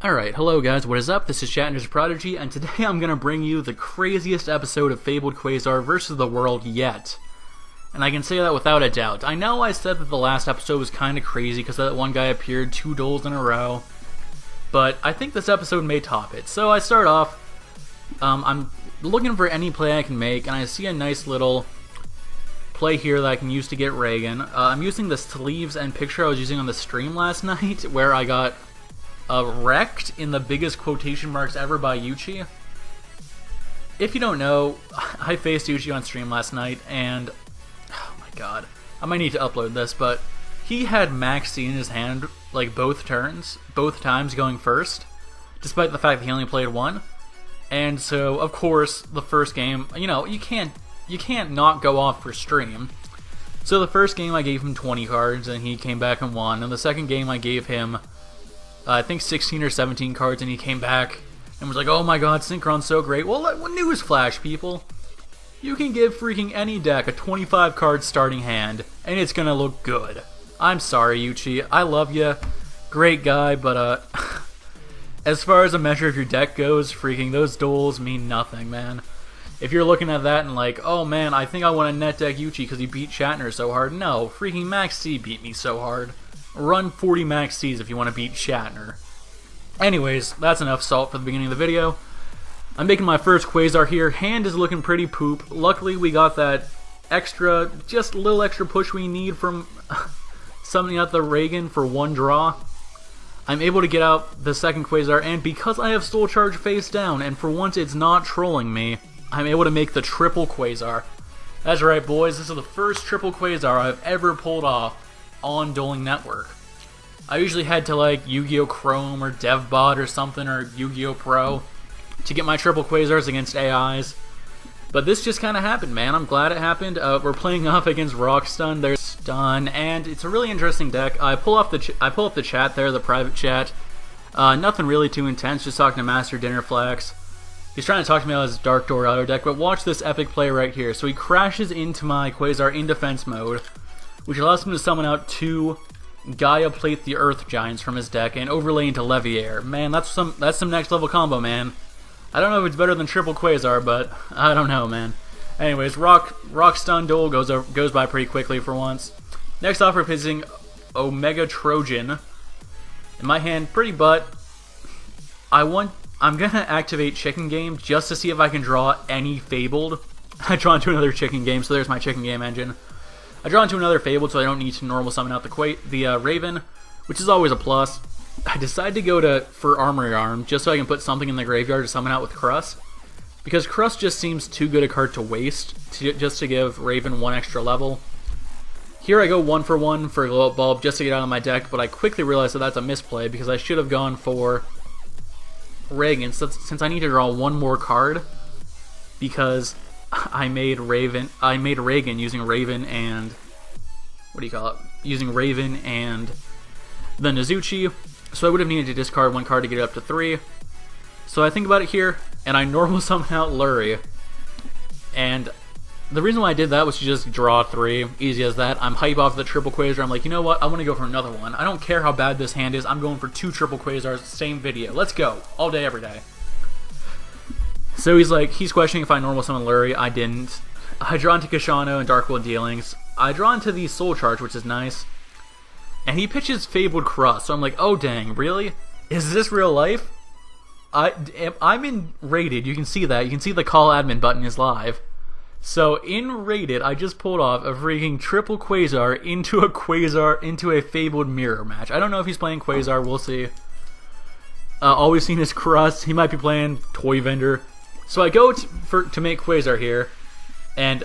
Alright, hello guys, what is up? This is Shatner's Prodigy, and today I'm going to bring you the craziest episode of Fabled Quasar versus the world yet. And I can say that without a doubt. I know I said that the last episode was kind of crazy because that one guy appeared 2 duels in a row, but I think this episode may top it. So I start off, I'm looking for any play I can make, and I see a nice little play here that I can use to get Reagan. I'm using the sleeves and picture I was using on the stream last night, where I got wrecked in the biggest quotation marks ever by Yuchi. If you don't know, I faced Yuchi on stream last night, and oh my god, I might need to upload this, but he had Max C in his hand like both times going first, despite the fact that he only played one. And so, of course, the first game, you can't not go off for stream. So the first game I gave him 20 cards, and he came back and won. And the second game I gave him I think 16 or 17 cards, and he came back and was like, oh my god, Synchron's so great. Well, newsflash, people. You can give freaking any deck a 25 card starting hand, and it's gonna look good. I'm sorry, Yuchi. I love you. Great guy, but as far as a measure of your deck goes, freaking those duels mean nothing, man. If you're looking at that and like, oh man, I think I want to net deck Yuchi because he beat Shatner so hard. No, freaking Max C beat me so hard. Run 40 Max C's if you want to beat Shatner. Anyways, that's enough salt for the beginning of the video. I'm making my first Quasar here. Hand is looking pretty poop. Luckily, we got that extra, just a little extra push we need from summoning out the Reagan for one draw. I'm able to get out the second Quasar, and because I have Soul Charge face down, and for once it's not trolling me, I'm able to make the triple Quasar. That's right, boys. This is the first triple Quasar I've ever pulled off on Dueling Network. I usually head to like Yu-Gi-Oh! Chrome or DevBot or something, or Yu-Gi-Oh! Pro to get my triple Quasars against AIs. But this just kind of happened, man. I'm glad it happened. We're playing off against Rockstun. There's Stun, and it's a really interesting deck. I pull up the chat there, the private chat. Nothing really too intense, just talking to Master Dinnerflex. He's trying to talk to me about his Dark Door Auto deck, but watch this epic play right here. So he crashes into my Quasar in defense mode, which allows him to summon out 2 Gaia Plate the Earth Giants from his deck and overlay into Leviair. Man, that's some next level combo, man. I don't know if it's better than triple Quasar, but I don't know, man. Anyways, Rock Stun Duel goes by pretty quickly for once. Next off, we're pitching Omega Trojan. In my hand, pretty butt. I'm gonna activate Chicken Game just to see if I can draw any Fabled. I draw into another Chicken Game, so there's my Chicken Game engine. I draw into another Fabled, so I don't need to normal summon out the Raven, which is always a plus. I decide to go for Armory Arm, just so I can put something in the graveyard to summon out with Crust. Because Crust just seems too good a card to waste, just to give Raven 1 extra level. Here I go 1 for 1 for Glow Up Bulb, just to get out of my deck, but I quickly realize that that's a misplay, because I should have gone for Reagan, since I need to draw 1 more card, because I made Reagan using Raven and using Raven and the Nezuchi, so I would have needed to discard 1 card to get it up to 3. So I think about it here, and I normal summon out Lurie. And the reason why I did that was to just draw 3, easy as that. I'm hype off the triple Quasar. I'm like, you know what? I want to go for another one. I don't care how bad this hand is. I'm going for 2 triple Quasars, same video. Let's go, all day, every day. So he's questioning if I normal summon Lurie. I didn't. I draw into Kashano and Darkwood Dealings. I draw into the Soul Charge, which is nice. And he pitches Fabled Crust. So I'm like, oh dang, really? Is this real life? I'm in Rated. You can see that. You can see the call admin button is live. So in Rated, I just pulled off a freaking triple Quasar into a Fabled Mirror match. I don't know if he's playing Quasar. We'll see. All we've seen is Crust. He might be playing Toy Vendor. So I go to make Quasar here, and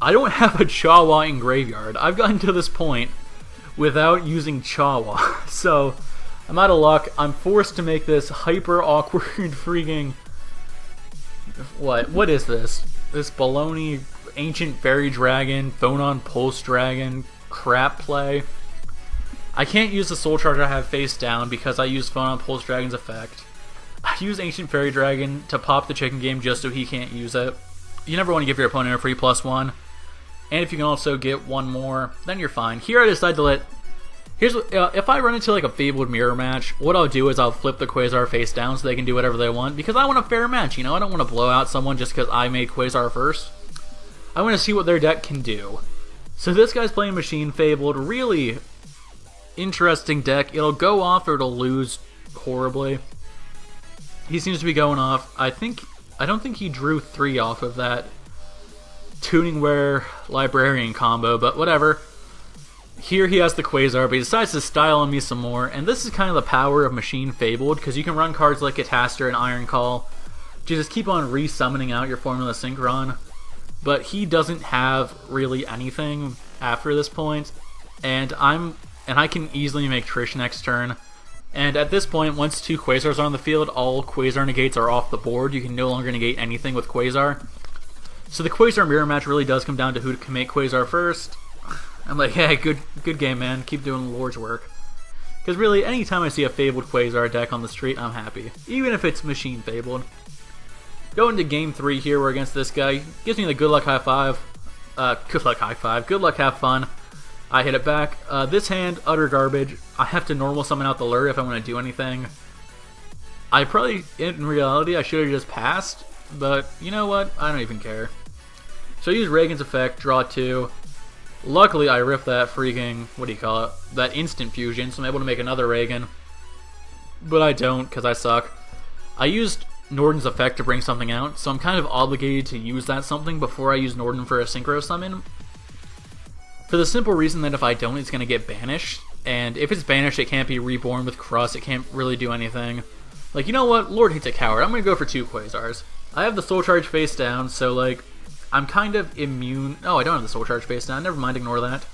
I don't have a Chawa in graveyard. I've gotten to this point without using Chawa. So I'm out of luck. I'm forced to make this hyper awkward freaking... What is this? This baloney Ancient Fairy Dragon, Phonon Pulse Dragon crap play. I can't use the Soul Charge I have face down because I use Phonon Pulse Dragon's effect. I use Ancient Fairy Dragon to pop the Chicken Game just so he can't use it. You never want to give your opponent a free +1. And if you can also get 1 more, then you're fine. Here I decide to let Here's what, if I run into like a Fabled mirror match, what I'll do is I'll flip the Quasar face down so they can do whatever they want, because I want a fair match, you know? I don't want to blow out someone just because I made Quasar first. I want to see what their deck can do. So this guy's playing Machine Fabled, really interesting deck. It'll go off or it'll lose horribly. He seems to be going off. I don't think he drew 3 off of that Tuningware Librarian combo, but whatever. Here he has the Quasar, but he decides to style on me some more, and this is kind of the power of Machine Fabled, because you can run cards like Catastor and Iron Call to just keep on re-summoning out your Formula Synchron, but he doesn't have really anything after this point, and I can easily make Trish next turn. And at this point, once 2 Quasars are on the field, all Quasar negates are off the board. You can no longer negate anything with Quasar. So the Quasar mirror match really does come down to who can make Quasar first. I'm like, hey, good game, man. Keep doing Lord's work. Because really, anytime I see a Fabled Quasar deck on the street, I'm happy. Even if it's Machine Fabled. Going to game 3 here, we're against this guy. Gives me the good luck high five. Good luck high five. Good luck have fun. I hit it back. This hand, utter garbage. I have to normal summon out the lure if I want to do anything. I probably, in reality, I should have just passed. But, you know what? I don't even care. So I use Reagan's effect, draw 2. Luckily, I ripped that freaking, that instant fusion, so I'm able to make another Reagan. But I don't, because I suck. I used Norden's effect to bring something out, so I'm kind of obligated to use that something before I use Norden for a Synchro Summon. For the simple reason that if I don't, it's going to get banished. And if it's banished, it can't be reborn with Crust, it can't really do anything. Like, you know what? Lord hates a coward. I'm going to go for 2 Quasars. I have the Soul Charge face down, so, like, I'm kind of immune. Oh, I don't have the Soul Charge face down. Never mind, ignore that.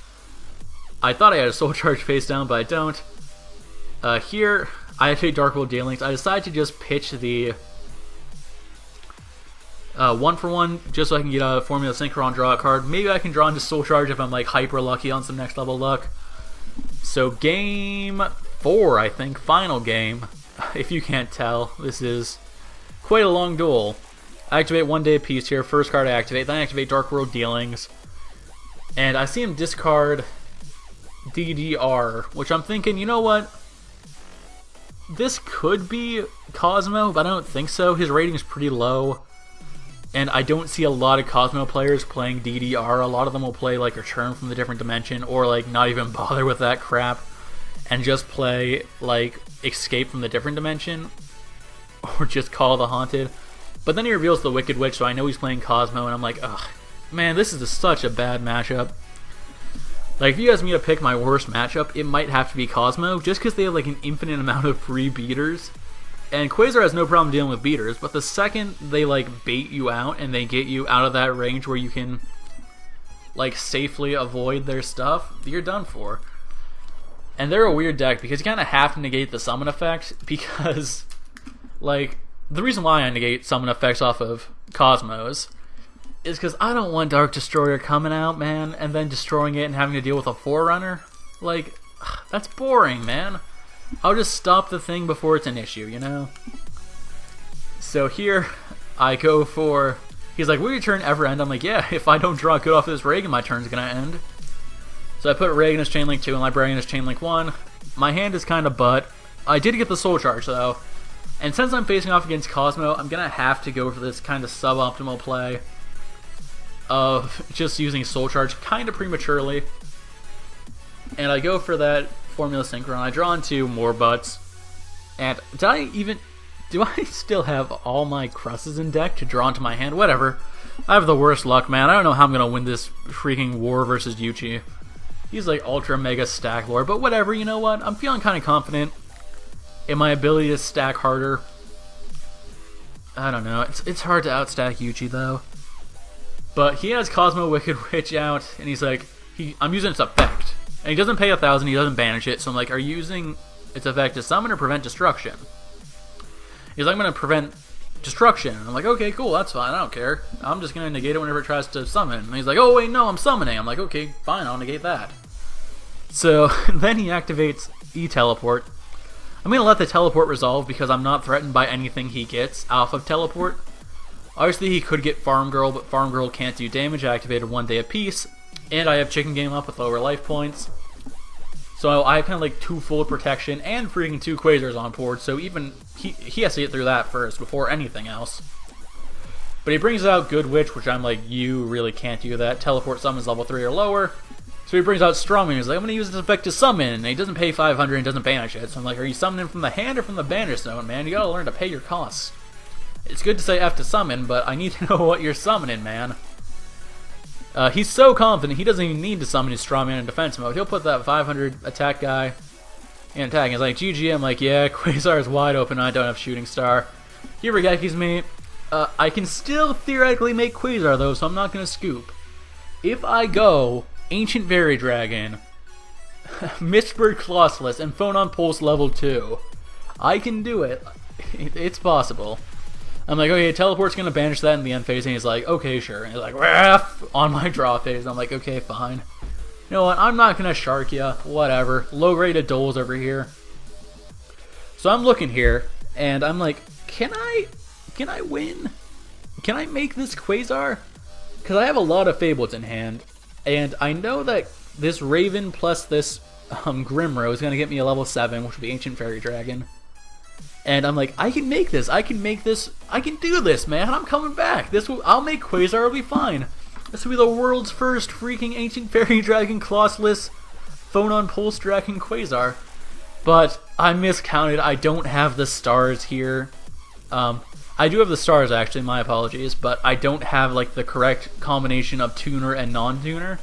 I thought I had a Soul Charge face down, but I don't. Here, I activate Dark World Dealings. I decide to just pitch the 1-for-1, just so I can get a Formula Synchron, draw a card. Maybe I can draw into Soul Charge if I'm, like, hyper lucky on some next level luck. So, game 4, I think. Final game. If you can't tell, this is quite a long duel. I activate 1 day apiece here. First card I activate, then I activate Dark World Dealings. And I see him discard DDR, which I'm thinking, you know what? This could be Cosmo, but I don't think so. His rating is pretty low. And I don't see a lot of Cosmo players playing DDR. A lot of them will play like Return from the Different Dimension, or like not even bother with that crap and just play like Escape from the Different Dimension, or just Call the Haunted. But then he reveals the Wicked Witch, so I know he's playing Cosmo, and I'm like, ugh, man, this is such a bad matchup. Like, if you guys need to pick my worst matchup, it might have to be Cosmo, just because they have like an infinite amount of free beaters. And Quasar has no problem dealing with beaters, but the second they like bait you out and they get you out of that range where you can like safely avoid their stuff, you're done for. And they're a weird deck because you kind of have to negate the summon effect, because like the reason why I negate summon effects off of Cosmos is because I don't want Dark Destroyer coming out, man, and then destroying it and having to deal with a Forerunner. Like, that's boring, man. I'll just stop the thing before it's an issue, you know? So here, I go for... He's like, will your turn ever end? I'm like, yeah, if I don't draw good off of this Reagan, my turn's gonna end. So I put Reagan as Chainlink 2 and Librarian as Chainlink 1. My hand is kind of butt. I did get the Soul Charge, though. And since I'm facing off against Cosmo, I'm gonna have to go for this kind of suboptimal play of just using Soul Charge kind of prematurely. And I go for that Formula Synchron. I draw into more butts. And do I still have all my Crusses in deck to draw into my hand? Whatever. I have the worst luck, man. I don't know how I'm going to win this freaking war versus Yuchi. He's like Ultra Mega Stack Lord, but whatever, you know what? I'm feeling kind of confident in my ability to stack harder. I don't know. It's hard to outstack Yuchi, though. But he has Cosmo Wicked Witch out, and he's like, I'm using its effect. And he doesn't pay 1,000, he doesn't banish it, so I'm like, are you using its effect to summon or prevent destruction? He's like, I'm going to prevent destruction. And I'm like, okay, cool, that's fine, I don't care. I'm just going to negate it whenever it tries to summon. And he's like, oh wait, no, I'm summoning. I'm like, okay, fine, I'll negate that. So then he activates E-Teleport. I'm going to let the Teleport resolve because I'm not threatened by anything he gets off of Teleport. Obviously he could get Farm Girl, but Farm Girl can't do damage. I activated 1 day apiece. And I have Chicken Game up with lower life points. So I have kind of like 2 full protection and freaking 2 Quasars on board, so even he has to get through that first before anything else. But he brings out Good Witch, which I'm like, you really can't do that. Teleport summons level 3 or lower. So he brings out Strongman, he's like, I'm going to use this effect to summon, and he doesn't pay 500 and doesn't banish it. So I'm like, are you summoning from the hand or from the banish zone, man? You gotta learn to pay your costs. It's good to say F to summon, but I need to know what you're summoning, man. He's so confident, he doesn't even need to summon his Strongman in defense mode. He'll put that 500 attack guy in attack. He's like, GG, I'm like, yeah, Quasar is wide open, I don't have Shooting Star. He Regekis me. I can still theoretically make Quasar, though, so I'm not going to scoop. If I go Ancient Fairy Dragon, Mistbird Colossus, and Phonon Pulse level 2, I can do it. It's possible. I'm like, okay, Teleport's going to banish that in the end phase, and he's like, okay, sure. And he's like, Raff! On my draw phase. I'm like, okay, fine. You know what, I'm not going to shark ya. Whatever. Low-graded Doles over here. So I'm looking here, and I'm like, can I win? Can I make this Quasar? Because I have a lot of Fableds in hand, and I know that this Raven plus this Grimro is going to get me a level 7, which would be Ancient Fairy Dragon. And I'm like, I can make this, I can do this, man, I'm coming back. I'll make Quasar, it'll be fine. This will be the world's first freaking Ancient Fairy Dragon Colossus Phonon Pulse Dragon Quasar. But I miscounted, I don't have the stars here. I do have the stars, actually, my apologies, but I don't have like the correct combination of tuner and non-tuner.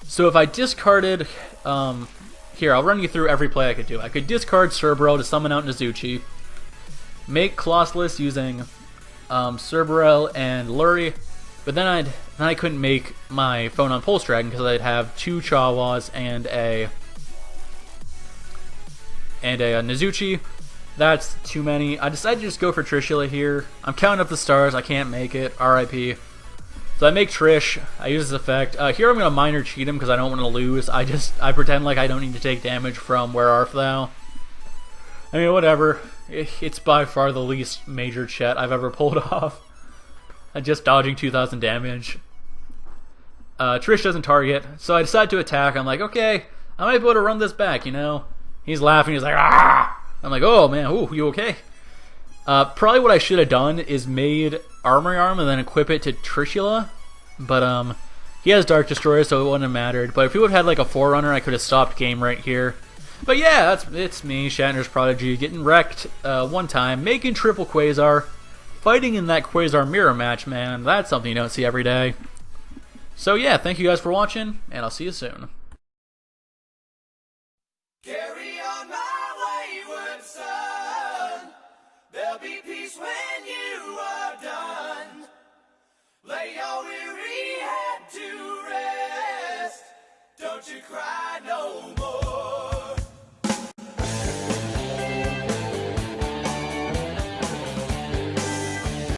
So if I discarded, here, I'll run you through every play I could do. I could discard Cerberell to summon out Nizuchi, make Colossus using Cerberell and Lurie, but then I couldn't make my Phonon Pulse Dragon because I'd have 2 Chawas and a Nizuchi. That's too many. I decided to just go for Trishula here. I'm counting up the stars. I can't make it. RIP. So I make Trish. I use this effect. Here I'm going to minor cheat him because I don't want to lose. I pretend like I don't need to take damage from Where Art Thou. I mean, whatever. It's by far the least major Chet I've ever pulled off. I'm just dodging 2,000 damage. Trish doesn't target, so I decide to attack. I'm like, okay, I might be able to run this back, you know? He's laughing. He's like, ah! I'm like, oh man, ooh, you okay? Probably what I should have done is made Armory Arm and then equip it to Trishula. But he has Dark Destroyer, so it wouldn't have mattered. But if he would have had like a Forerunner, I could have stopped game right here. But yeah, it's me, Shatner's Prodigy, getting wrecked one time, making triple Quasar, fighting in that Quasar mirror match, man. That's something you don't see every day. So yeah, thank you guys for watching, and I'll see you soon. Carry on my wayward son. There'll be peace when you are done. Lay your weary head to rest. Don't you cry.